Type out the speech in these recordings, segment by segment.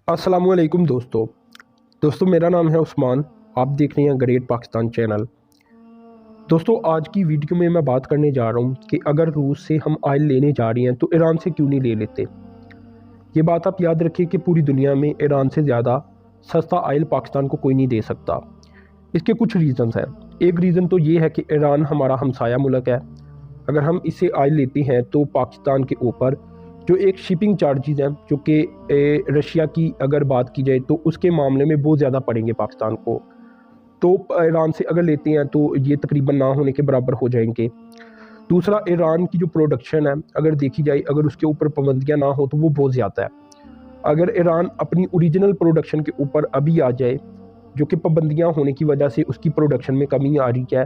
अस्सलामुअलैकुम दोस्तों मेरा नाम है उस्मान। आप देख रहे हैं ग्रेट पाकिस्तान चैनल। दोस्तों आज की वीडियो में मैं बात करने जा रहा हूं कि अगर रूस से हम ऑयल लेने जा रहे हैं तो ईरान से क्यों नहीं ले लेते। ये बात आप याद रखिए कि पूरी दुनिया में ईरान से ज़्यादा सस्ता ऑयल पाकिस्तान को कोई नहीं दे सकता। इसके कुछ रीज़न्स हैं। एक रीज़न तो ये है कि ईरान हमारा हमसाया मुल्क है। अगर हम इससे ऑयल लेते हैं तो पाकिस्तान के ऊपर जो एक शिपिंग चार्जेस हैं जो कि रशिया की अगर बात की जाए तो उसके मामले में बहुत ज़्यादा पड़ेंगे पाकिस्तान को। तो ईरान से अगर लेते हैं तो ये तकरीबन ना होने के बराबर हो जाएंगे। दूसरा, ईरान की जो प्रोडक्शन है अगर देखी जाए, अगर उसके ऊपर पाबंदियाँ ना हो तो वो बहुत ज़्यादा है। अगर ईरान अपनी ओरिजिनल प्रोडक्शन के ऊपर अभी आ जाए, जो कि पाबंदियाँ होने की वजह से उसकी प्रोडक्शन में कमी आ रही है,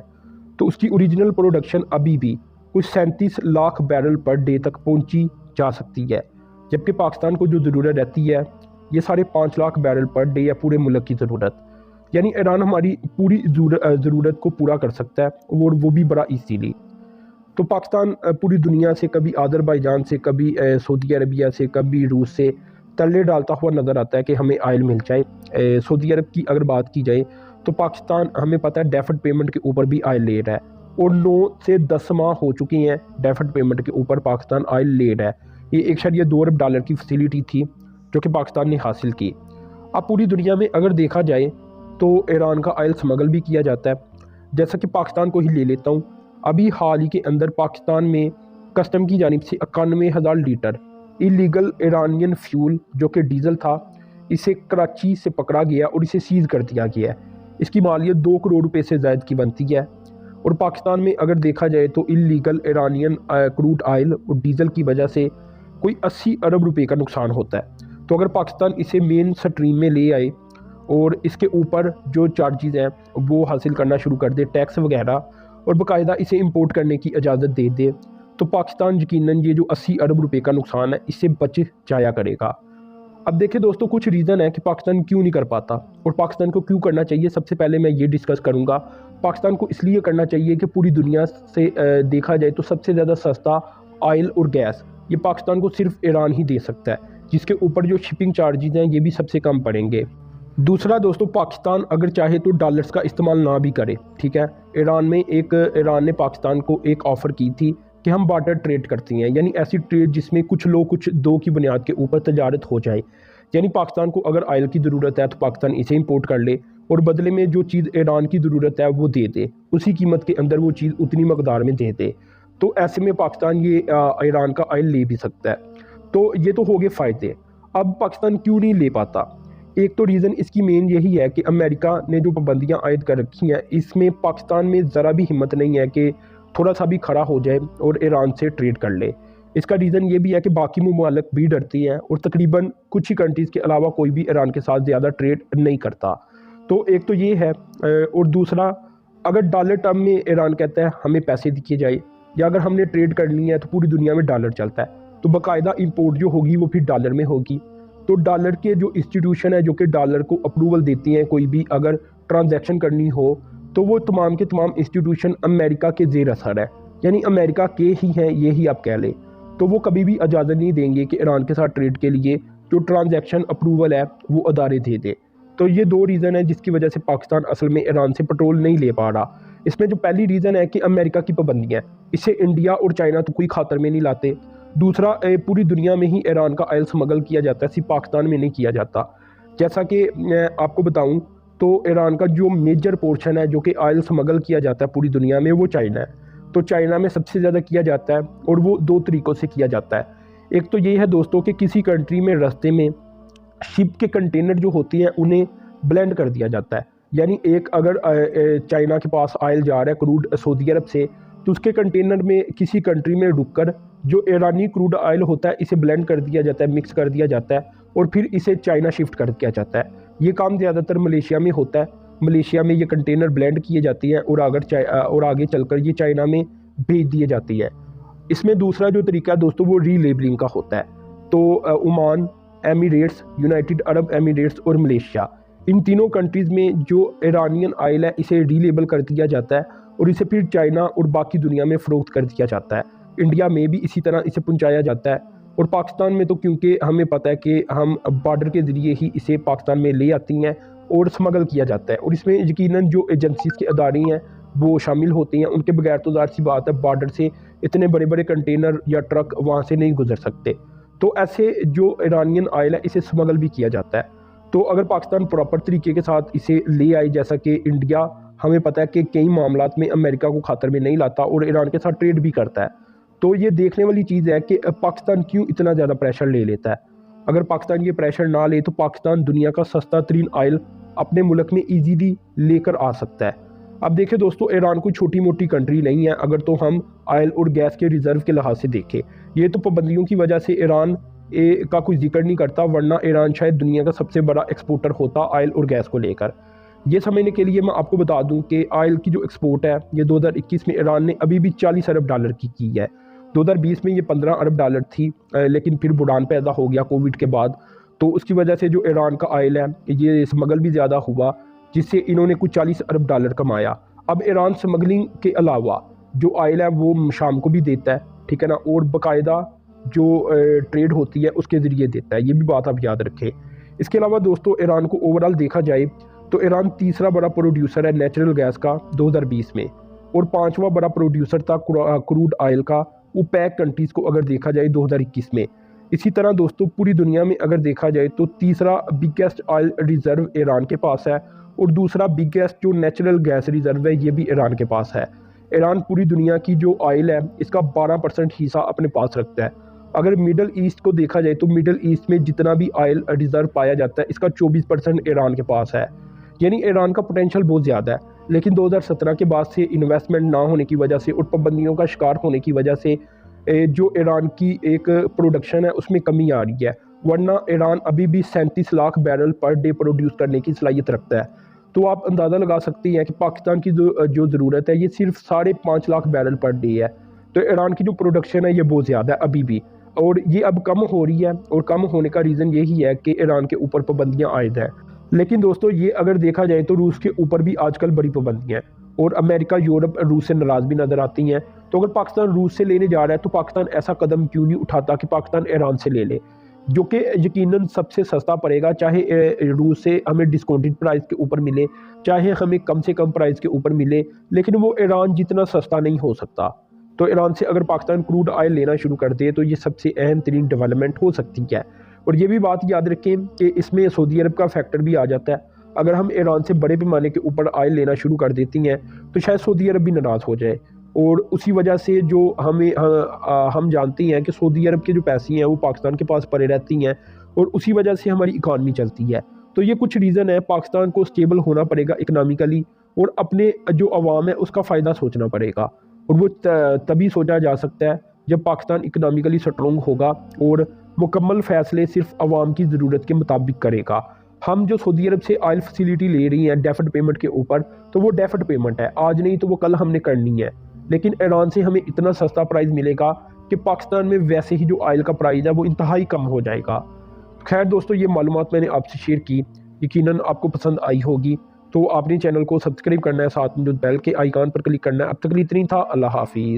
तो उसकी ओरिजिनल प्रोडक्शन अभी भी कुछ 37 लाख बैरल पर डे तक पहुंची जा सकती है, जबकि पाकिस्तान को जो ज़रूरत रहती है ये 5.5 लाख बैरल पर डे है पूरे मुल्क की ज़रूरत। यानी ईरान हमारी पूरी ज़रूरत को पूरा कर सकता है और वो भी बड़ा ईजीली। तो पाकिस्तान पूरी दुनिया से कभी अज़रबैजान से, कभी सऊदी अरबिया से, कभी रूस से तल्ले डालता हुआ नज़र आता है कि हमें ऑयल मिल जाए। सऊदी अरब की अगर बात की जाए तो पाकिस्तान, हमें पता है, डेफर्ड पेमेंट के ऊपर भी ऑयल ले रहा है और 9 से 10 माह हो चुके हैं डेफर्ड पेमेंट के ऊपर पाकिस्तान ऑयल ले रहा है। ये 1.2 अरब डॉलर की फैसिलिटी थी जो कि पाकिस्तान ने हासिल की। अब पूरी दुनिया में अगर देखा जाए तो ईरान का ऑयल स्मगल भी किया जाता है। जैसा कि पाकिस्तान को ही ले लेता हूँ, अभी हाल ही के अंदर पाकिस्तान में कस्टम की जानिब से 91,000 लीटर इलीगल ईरानियन फ्यूल जो कि डीजल था, इसे कराची से पकड़ा गया और इसे सीज़ कर दिया गया है। इसकी मालियत 2 करोड़ रुपए से ज़ायद की बनती है। और पाकिस्तान में अगर देखा जाए तो इलीगल ईरानियन क्रूड ऑयल और डीजल की वजह से कोई 80 अरब रुपए का नुकसान होता है। तो अगर पाकिस्तान इसे मेन स्ट्रीम में ले आए और इसके ऊपर जो चार्जेस हैं वो हासिल करना शुरू कर दे, टैक्स वगैरह, और बाकायदा इसे इंपोर्ट करने की इजाज़त दे दे, तो पाकिस्तान यकीनन ये जो 80 अरब रुपए का नुकसान है इससे बच जाया करेगा। अब देखिए दोस्तों, कुछ रीज़न है कि पाकिस्तान क्यों नहीं कर पाता और पाकिस्तान को क्यों करना चाहिए। सबसे पहले मैं ये डिस्कस करूँगा, पाकिस्तान को इसलिए करना चाहिए कि पूरी दुनिया से देखा जाए तो सबसे ज़्यादा सस्ता ऑयल और गैस ये पाकिस्तान को सिर्फ ईरान ही दे सकता है, जिसके ऊपर जो शिपिंग चार्जेस हैं ये भी सबसे कम पड़ेंगे। दूसरा दोस्तों, पाकिस्तान अगर चाहे तो डॉलर्स का इस्तेमाल ना भी करे, ठीक है। ईरान ने पाकिस्तान को एक ऑफ़र की थी कि हम बार्टर ट्रेड करते हैं, यानी ऐसी ट्रेड जिसमें कुछ लोग कुछ दो की बुनियाद के ऊपर तजारत हो जाए। यानी पाकिस्तान को अगर ऑयल की ज़रूरत है तो पाकिस्तान इसे इंपोर्ट कर ले और बदले में जो चीज़ ईरान की ज़रूरत है वो दे दे, उसी कीमत के अंदर वो चीज़ उतनी मकदार में दे दे। तो ऐसे में पाकिस्तान ये ईरान का ऑयल ले भी सकता है। तो ये तो हो गए फ़ायदे। अब पाकिस्तान क्यों नहीं ले पाता? एक तो रीज़न इसकी मेन यही है कि अमेरिका ने जो पाबंदियाँ आयद कर रखी हैं, इसमें पाकिस्तान में ज़रा भी हिम्मत नहीं है कि थोड़ा सा भी खड़ा हो जाए और ईरान से ट्रेड कर ले। इसका रीज़न ये भी है कि बाकी ममालिक भी डरती हैं और तकरीबन कुछ ही कंट्रीज़ के अलावा कोई भी ईरान के साथ ज़्यादा ट्रेड नहीं करता। तो एक तो ये है। और दूसरा, अगर डॉलर टर्म में ईरान कहता है हमें पैसे दिए जाए, या अगर हमने ट्रेड करनी है तो पूरी दुनिया में डॉलर चलता है, तो बाकायदा इंपोर्ट जो होगी वो फिर डॉलर में होगी। तो डॉलर के जो इंस्टीट्यूशन है जो कि डॉलर को अप्रूवल देती हैं, कोई भी अगर ट्रांजैक्शन करनी हो तो वो तमाम के तमाम इंस्टीट्यूशन अमेरिका के ज़ेर असर है, यानी अमेरिका के ही हैं, ये ही आप कह लें। तो वो कभी भी इजाज़त नहीं देंगे कि ईरान के साथ ट्रेड के लिए जो ट्रांजैक्शन अप्रूवल है वो अदारे दे दे। तो ये 2 रीज़न है जिसकी वजह से पाकिस्तान असल में ईरान से पेट्रोल नहीं ले पा रहा। इसमें जो पहली रीज़न है कि अमेरिका की पाबंदियाँ, इससे इंडिया और चाइना तो कोई खातर में नहीं लाते। दूसरा, पूरी दुनिया में ही ईरान का ऑयल स्मगल किया जाता है, सिर्फ पाकिस्तान में नहीं किया जाता। जैसा कि मैं आपको बताऊं तो ईरान का जो मेजर पोर्शन है जो कि ऑयल स्मगल किया जाता है पूरी दुनिया में, वो चाइना है। तो चाइना में सबसे ज़्यादा किया जाता है और वो 2 तरीक़ों से किया जाता है। एक तो ये है दोस्तों कि किसी कंट्री में रास्ते में शिप के कंटेनर जो होती हैं उन्हें ब्लेंड कर दिया जाता है। यानी एक अगर चाइना के पास ऑयल जा रहा है क्रूड सऊदी अरब से, तो उसके कंटेनर में किसी कंट्री में रुककर जो ईरानी क्रूड ऑयल होता है इसे ब्लेंड कर दिया जाता है, मिक्स कर दिया जाता है और फिर इसे चाइना शिफ्ट कर दिया जाता है। ये काम ज़्यादातर मलेशिया में होता है। मलेशिया में ये कंटेनर ब्लेंड किए जाती हैं और आगे चलकर ये चाइना में भेज दिए जाती है। इसमें दूसरा जो तरीका है दोस्तों वो रीलेबलिंग का होता है। तो Oman, Emirates, United Arab Emirates और मलेशिया, इन तीनों कंट्रीज़ में जो ईरानियन ऑयल है इसे रीलेबल कर दिया जाता है और इसे फिर चाइना और बाकी दुनिया में फ़रोख्त कर दिया जाता है। इंडिया में भी इसी तरह इसे पहुंचाया जाता है। اور پاکستان میں تو کیونکہ ہمیں پتہ ہے کہ ہم بارڈر کے ذریعے ہی اسے پاکستان میں لے آتی ہیں اور سمگل کیا جاتا ہے، اور اس میں یقیناً جو ایجنسیز کے ادارے ہیں وہ شامل ہوتے ہیں، ان کے بغیر تو ظاہر سی بات ہے بارڈر سے اتنے بڑے بڑے کنٹینر یا ٹرک وہاں سے نہیں گزر سکتے، تو ایسے جو ایرانین آئل ہے اسے سمگل بھی کیا جاتا ہے۔ تو اگر پاکستان پراپر طریقے کے ساتھ اسے لے آئے، جیسا کہ انڈیا ہمیں پتہ ہے کہ کئی معاملات میں امریکہ کو خاطر میں نہیں لاتا اور ایران کے ساتھ ٹریڈ بھی کرتا ہے، تو یہ دیکھنے والی چیز ہے کہ پاکستان کیوں اتنا زیادہ پریشر لے لیتا ہے۔ اگر پاکستان یہ پریشر نہ لے تو پاکستان دنیا کا سستا ترین آئل اپنے ملک میں ایزیلی لے کر آ سکتا ہے۔ اب دیکھیں دوستو، ایران کوئی چھوٹی موٹی کنٹری نہیں ہے اگر تو ہم آئل اور گیس کے ریزرو کے لحاظ سے دیکھیں، یہ تو پابندیوں کی وجہ سے ایران کا کوئی ذکر نہیں کرتا، ورنہ ایران شاید دنیا کا سب سے بڑا ایکسپورٹر ہوتا آئل اور گیس کو لے کر۔ یہ سمجھنے کے لیے میں آپ کو بتا دوں کہ آئل کی جو ایکسپورٹ ہے یہ 2021 میں ایران نے ابھی بھی $40 ارب کی ہے۔ 2020 میں یہ $15 ارب تھی، لیکن پھر بحران پیدا ہو گیا کووڈ کے بعد، تو اس کی وجہ سے جو ایران کا آئل ہے یہ اسمگل بھی زیادہ ہوا، جس سے انہوں نے کچھ $40 ارب کمایا۔ اب ایران سمگلنگ کے علاوہ جو آئل ہے وہ شام کو بھی دیتا ہے، ٹھیک ہے نا، اور باقاعدہ جو ٹریڈ ہوتی ہے اس کے ذریعے دیتا ہے، یہ بھی بات آپ یاد رکھیں۔ اس کے علاوہ دوستو ایران کو اوورال دیکھا جائے تو ایران تیسرا بڑا پروڈیوسر ہے نیچرل گیس کا 2020 میں، اور 5واں بڑا پروڈیوسر تھا کروڈ آئل کا اوپیک کنٹریز کو اگر دیکھا جائے 2021 میں۔ اسی طرح دوستو پوری دنیا میں اگر دیکھا جائے تو تیسرا بگیسٹ آئل ریزرو ایران کے پاس ہے، اور دوسرا بگیسٹ جو نیچرل گیس ریزرو ہے یہ بھی ایران کے پاس ہے۔ ایران پوری دنیا کی جو آئل ہے اس کا 12% حصہ اپنے پاس رکھتا ہے۔ اگر میڈل ایسٹ کو دیکھا جائے تو میڈل ایسٹ میں جتنا بھی آئل ریزرو پایا جاتا ہے اس کا 24% ایران کے پاس ہے، یعنی ایران کا پوٹینشیل بہت زیادہ ہے۔ لیکن 2017 کے بعد سے انویسٹمنٹ نہ ہونے کی وجہ سے اور پابندیوں کا شکار ہونے کی وجہ سے جو ایران کی ایک پروڈکشن ہے اس میں کمی آ رہی ہے، ورنہ ایران ابھی بھی 37 lakh barrel per day produce کرنے کی صلاحیت رکھتا ہے۔ تو آپ اندازہ لگا سکتے ہیں کہ پاکستان کی جو ضرورت ہے یہ صرف 5.5 لاکھ بیرل پر ڈے ہے، تو ایران کی جو پروڈکشن ہے یہ بہت زیادہ ہے ابھی بھی، اور یہ اب کم ہو رہی ہے، اور کم ہونے کا ریزن یہی ہے کہ ایران کے اوپر پابندیاں عائد ہیں۔ لیکن دوستو یہ اگر دیکھا جائے تو روس کے اوپر بھی آج کل بڑی پابندیاں ہیں، اور امریکہ یورپ روس سے ناراض بھی نظر آتی ہیں، تو اگر پاکستان روس سے لینے جا رہا ہے تو پاکستان ایسا قدم کیوں نہیں اٹھاتا کہ پاکستان ایران سے لے لے، جو کہ یقیناً سب سے سستا پڑے گا، چاہے روس سے ہمیں ڈسکاؤنٹڈ پرائز کے اوپر ملے، چاہے ہمیں کم سے کم پرائز کے اوپر ملے، لیکن وہ ایران جتنا سستا نہیں ہو سکتا۔ تو ایران سے اگر پاکستان کروڈ آئل لینا شروع کر دے تو یہ سب سے اہم ترین ڈیولپمنٹ ہو سکتی ہے۔ اور یہ بھی بات یاد رکھیں کہ اس میں سعودی عرب کا فیکٹر بھی آ جاتا ہے، اگر ہم ایران سے بڑے پیمانے کے اوپر آئل لینا شروع کر دیتی ہیں تو شاید سعودی عرب بھی ناراض ہو جائے، اور اسی وجہ سے جو ہم جانتے ہیں کہ سعودی عرب کے جو پیسے ہیں وہ پاکستان کے پاس پڑے رہتی ہیں، اور اسی وجہ سے ہماری اکانومی چلتی ہے۔ تو یہ کچھ ریزن ہے، پاکستان کو سٹیبل ہونا پڑے گا اکنامیکلی، اور اپنے جو عوام ہے اس کا فائدہ سوچنا پڑے گا، اور وہ تبھی سوچا جا سکتا ہے جب پاکستان اکنامیکلی سٹرونگ ہوگا اور مکمل فیصلے صرف عوام کی ضرورت کے مطابق کرے گا۔ ہم جو سعودی عرب سے آئل فیسیلیٹی لے رہی ہیں ڈیفرڈ پیمنٹ کے اوپر، تو وہ ڈیفرڈ پیمنٹ ہے، آج نہیں تو وہ کل ہم نے کرنی ہے، لیکن ایران سے ہمیں اتنا سستا پرائز ملے گا کہ پاکستان میں ویسے ہی جو آئل کا پرائز ہے وہ انتہائی کم ہو جائے گا۔ خیر دوستو، یہ معلومات میں نے آپ سے شیئر کی، یقیناً آپ کو پسند آئی ہوگی، تو آپ نے چینل کو سبسکرائب کرنا ہے، ساتھ میں جو بیل کے آئیکن پر کلک کرنا ہے۔ اب تک کے لیے اتنی تھا، اللہ حافظ۔